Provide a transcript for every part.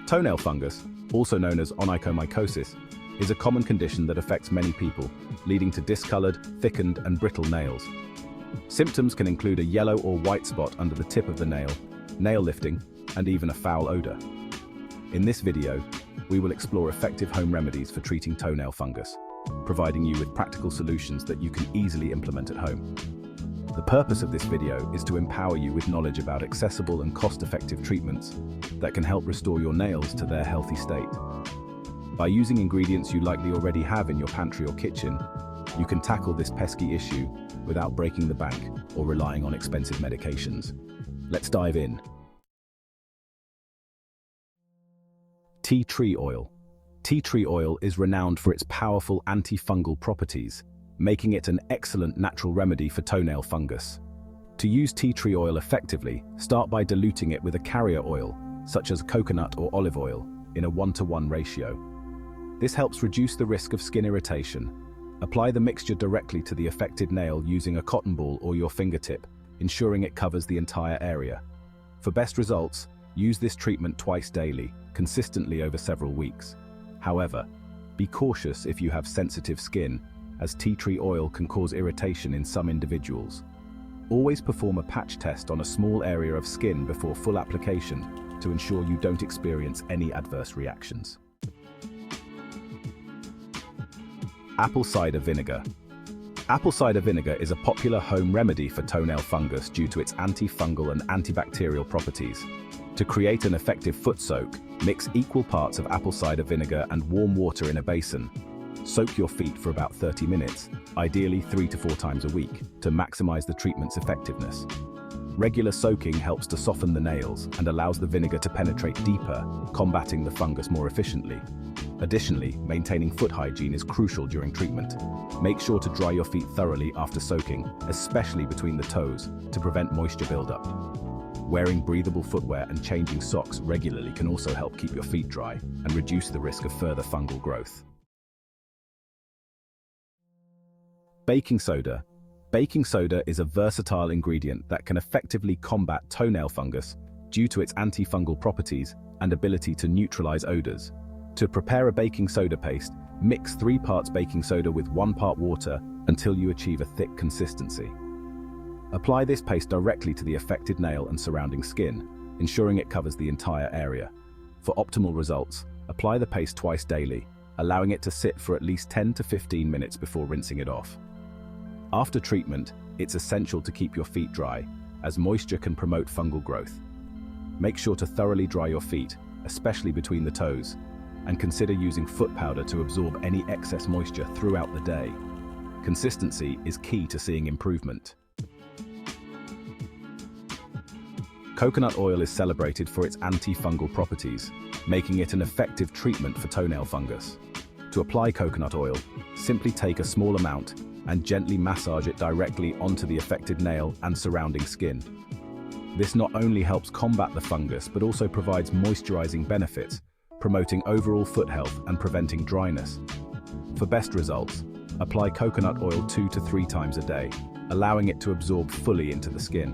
Toenail fungus, also known as onychomycosis, is a common condition that affects many people, leading to discolored, thickened, and brittle nails. Symptoms can include a yellow or white spot under the tip of the nail, nail lifting, and even a foul odor. In this video, we will explore effective home remedies for treating toenail fungus, providing you with practical solutions that you can easily implement at home. The purpose of this video is to empower you with knowledge about accessible and cost-effective treatments that can help restore your nails to their healthy state. By using ingredients you likely already have in your pantry or kitchen, you can tackle this pesky issue without breaking the bank or relying on expensive medications. Let's dive in. Tea tree oil. Tea tree oil is renowned for its powerful antifungal properties, making it an excellent natural remedy for toenail fungus. To use tea tree oil effectively, start by diluting it with a carrier oil, such as coconut or olive oil, in a 1:1 ratio. This helps reduce the risk of skin irritation. Apply the mixture directly to the affected nail using a cotton ball or your fingertip, ensuring it covers the entire area. For best results, use this treatment twice daily, consistently over several weeks. However, be cautious if you have sensitive skin, as tea tree oil can cause irritation in some individuals. Always perform a patch test on a small area of skin before full application to ensure you don't experience any adverse reactions. Apple cider vinegar. Apple cider vinegar is a popular home remedy for toenail fungus due to its antifungal and antibacterial properties. To create an effective foot soak, mix equal parts of apple cider vinegar and warm water in a basin. Soak your feet for about 30 minutes, ideally 3 to 4 times a week, to maximize the treatment's effectiveness. Regular soaking helps to soften the nails and allows the vinegar to penetrate deeper, combating the fungus more efficiently. Additionally, maintaining foot hygiene is crucial during treatment. Make sure to dry your feet thoroughly after soaking, especially between the toes, to prevent moisture buildup. Wearing breathable footwear and changing socks regularly can also help keep your feet dry and reduce the risk of further fungal growth. Baking soda. Baking soda is a versatile ingredient that can effectively combat toenail fungus due to its antifungal properties and ability to neutralize odors. To prepare a baking soda paste, mix 3 parts baking soda with 1 part water until you achieve a thick consistency. Apply this paste directly to the affected nail and surrounding skin, ensuring it covers the entire area. For optimal results, apply the paste twice daily, allowing it to sit for at least 10 to 15 minutes before rinsing it off. After treatment, it's essential to keep your feet dry, as moisture can promote fungal growth. Make sure to thoroughly dry your feet, especially between the toes, and consider using foot powder to absorb any excess moisture throughout the day. Consistency is key to seeing improvement. Coconut oil is celebrated for its antifungal properties, making it an effective treatment for toenail fungus. To apply coconut oil, simply take a small amount and gently massage it directly onto the affected nail and surrounding skin. This not only helps combat the fungus but also provides moisturizing benefits, promoting overall foot health and preventing dryness. For best results, apply coconut oil 2 to 3 times a day, allowing it to absorb fully into the skin.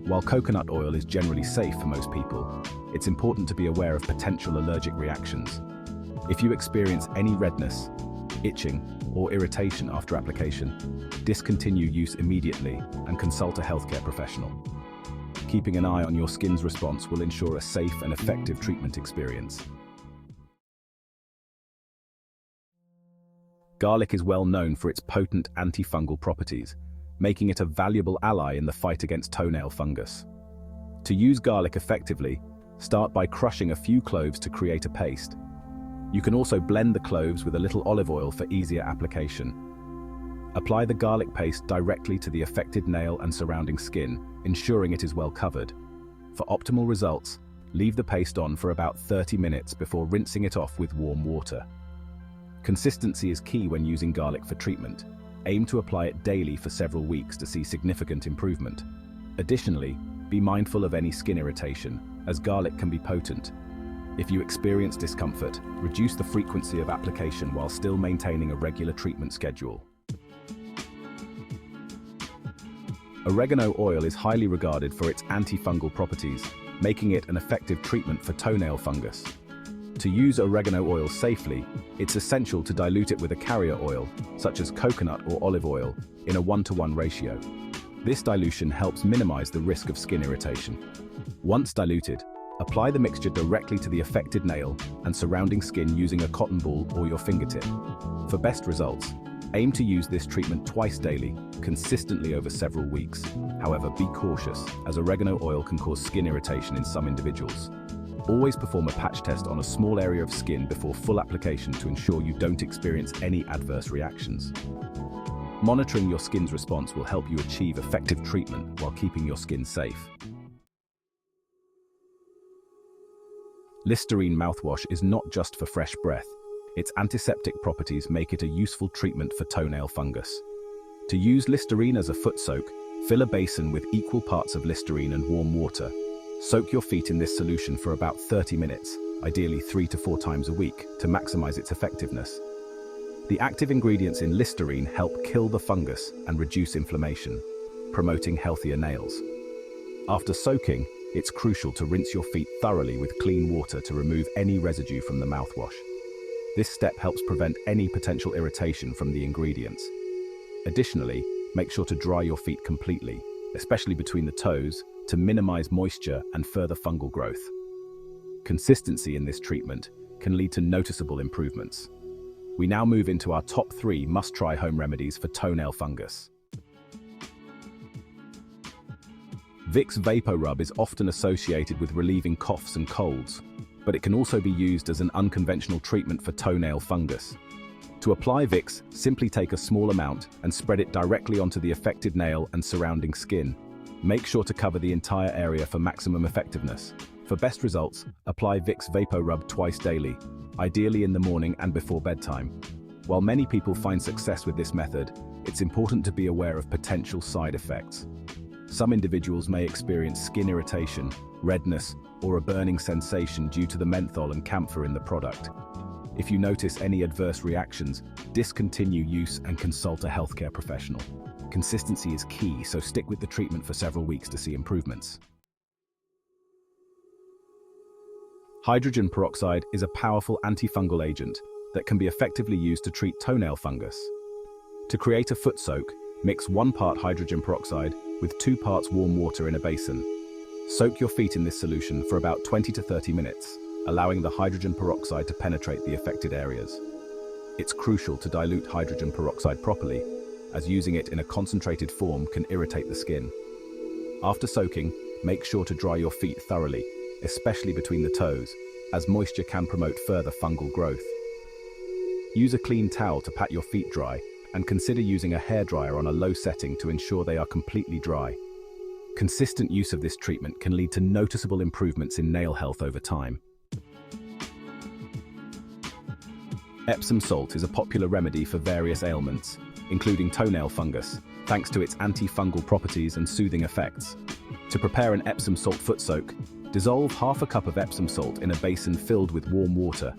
While coconut oil is generally safe for most people, it's important to be aware of potential allergic reactions. If you experience any redness, itching, or irritation after application, discontinue use immediately and consult a healthcare professional. Keeping an eye on your skin's response will ensure a safe and effective treatment experience. Garlic is well known for its potent antifungal properties, making it a valuable ally in the fight against toenail fungus. To use garlic effectively, start by crushing a few cloves to create a paste. You can also blend the cloves with a little olive oil for easier application. Apply the garlic paste directly to the affected nail and surrounding skin, ensuring it is well covered. For optimal results, leave the paste on for about 30 minutes before rinsing it off with warm water. Consistency is key when using garlic for treatment. Aim to apply it daily for several weeks to see significant improvement. Additionally, be mindful of any skin irritation, as garlic can be potent. If you experience discomfort, reduce the frequency of application while still maintaining a regular treatment schedule. Oregano oil is highly regarded for its antifungal properties, making it an effective treatment for toenail fungus. To use oregano oil safely, it's essential to dilute it with a carrier oil, such as coconut or olive oil, in a 1-to-1 ratio. This dilution helps minimize the risk of skin irritation. Once diluted, apply the mixture directly to the affected nail and surrounding skin using a cotton ball or your fingertip. For best results, aim to use this treatment twice daily, consistently over several weeks. However, be cautious, as oregano oil can cause skin irritation in some individuals. Always perform a patch test on a small area of skin before full application to ensure you don't experience any adverse reactions. Monitoring your skin's response will help you achieve effective treatment while keeping your skin safe. Listerine mouthwash is not just for fresh breath. Its antiseptic properties make it a useful treatment for toenail fungus. To use Listerine as a foot soak, fill a basin with equal parts of Listerine and warm water. Soak your feet in this solution for about 30 minutes, ideally 3 to 4 times a week, to maximize its effectiveness. The active ingredients in Listerine help kill the fungus and reduce inflammation, promoting healthier nails. After soaking, it's crucial to rinse your feet thoroughly with clean water to remove any residue from the mouthwash. This step helps prevent any potential irritation from the ingredients. Additionally, make sure to dry your feet completely, especially between the toes, to minimize moisture and further fungal growth. Consistency in this treatment can lead to noticeable improvements. We now move into our top 3 must-try home remedies for toenail fungus. Vicks VapoRub is often associated with relieving coughs and colds, but it can also be used as an unconventional treatment for toenail fungus. To apply Vicks, simply take a small amount and spread it directly onto the affected nail and surrounding skin. Make sure to cover the entire area for maximum effectiveness. For best results, apply Vicks VapoRub twice daily, ideally in the morning and before bedtime. While many people find success with this method, it's important to be aware of potential side effects. Some individuals may experience skin irritation, redness, or a burning sensation due to the menthol and camphor in the product. If you notice any adverse reactions, discontinue use and consult a healthcare professional. Consistency is key, so stick with the treatment for several weeks to see improvements. Hydrogen peroxide is a powerful antifungal agent that can be effectively used to treat toenail fungus. To create a foot soak, mix 1 part hydrogen peroxide with 2 parts warm water in a basin. Soak your feet in this solution for about 20 to 30 minutes, allowing the hydrogen peroxide to penetrate the affected areas. It's crucial to dilute hydrogen peroxide properly, as using it in a concentrated form can irritate the skin. After soaking, make sure to dry your feet thoroughly, especially between the toes, as moisture can promote further fungal growth. Use a clean towel to pat your feet dry, and consider using a hairdryer on a low setting to ensure they are completely dry. Consistent use of this treatment can lead to noticeable improvements in nail health over time. Epsom salt is a popular remedy for various ailments, including toenail fungus, thanks to its antifungal properties and soothing effects. To prepare an Epsom salt foot soak, dissolve half a cup of Epsom salt in a basin filled with warm water.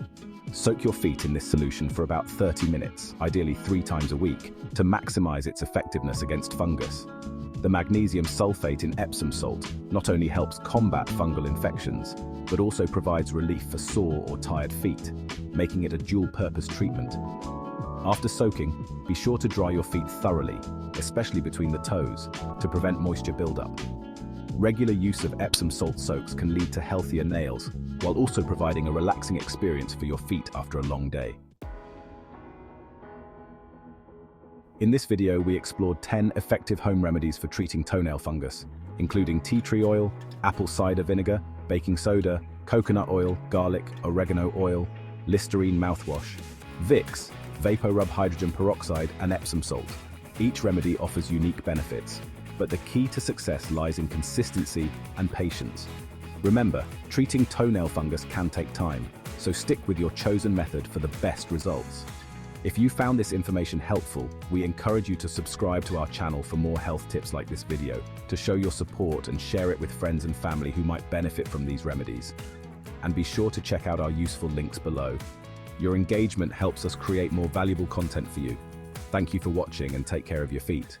Soak your feet in this solution for about 30 minutes, ideally 3 times a week, to maximize its effectiveness against fungus. The magnesium sulfate in Epsom salt not only helps combat fungal infections, but also provides relief for sore or tired feet, making it a dual-purpose treatment. After soaking, be sure to dry your feet thoroughly, especially between the toes, to prevent moisture buildup. Regular use of Epsom salt soaks can lead to healthier nails, while also providing a relaxing experience for your feet after a long day. In this video, we explored 10 effective home remedies for treating toenail fungus, including tea tree oil, apple cider vinegar, baking soda, coconut oil, garlic, oregano oil, Listerine mouthwash, Vicks, VapoRub hydrogen peroxide, and Epsom salt. Each remedy offers unique benefits, but the key to success lies in consistency and patience. Remember, treating toenail fungus can take time, so stick with your chosen method for the best results. If you found this information helpful, we encourage you to subscribe to our channel for more health tips like this video, to show your support and share it with friends and family who might benefit from these remedies. And be sure to check out our useful links below. Your engagement helps us create more valuable content for you. Thank you for watching and take care of your feet.